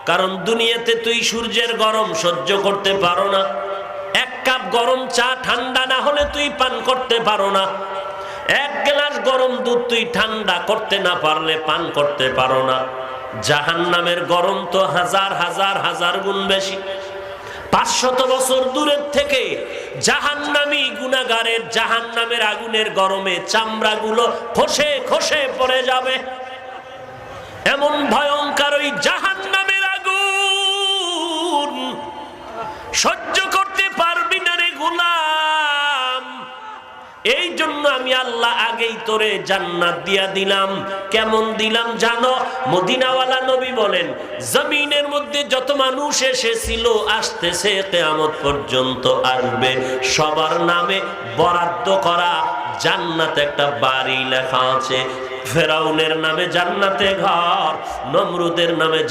কারণ দুনিয়াতে তুই সূর্যের গরম সহ্য করতে পারো না। এক কাপ গরম চা ঠান্ডা না হলে তুই পান করতে পারো না। এক গ্লাস গরম দুধ তুই ঠান্ডা করতে না পারলে পান করতে পারো না। জাহান্নামের গরম তো হাজার হাজার হাজার গুণ বেশি। 500 বছর দূরের থেকে জাহান্নামী গুনাহগারের জাহান্নামের আগুনের গরমে চামড়াগুলো খসে খসে পড়ে যাবে। এমন ভয়ঙ্কর ওই জাহান্নামের আগুন সহ্য করতে পারবি না রে গোলাম। এই জন্য আমি আল্লাহ আগেই তোরে জান্নাত দিয়া দিলাম। কেমন দিলাম জানো? মদিনাওয়ালা নবী বলেন, জমিনের মধ্যে যত মানুষ এসেছিল আসতেছে কিয়ামত পর্যন্ত আসবে, সবার নামে বরাদ্দ করা জান্নাতে একটা বাড়ি লেখা আছে। ফেরাউনের নামে জান্নাতে ঘর, নমরুদের নামে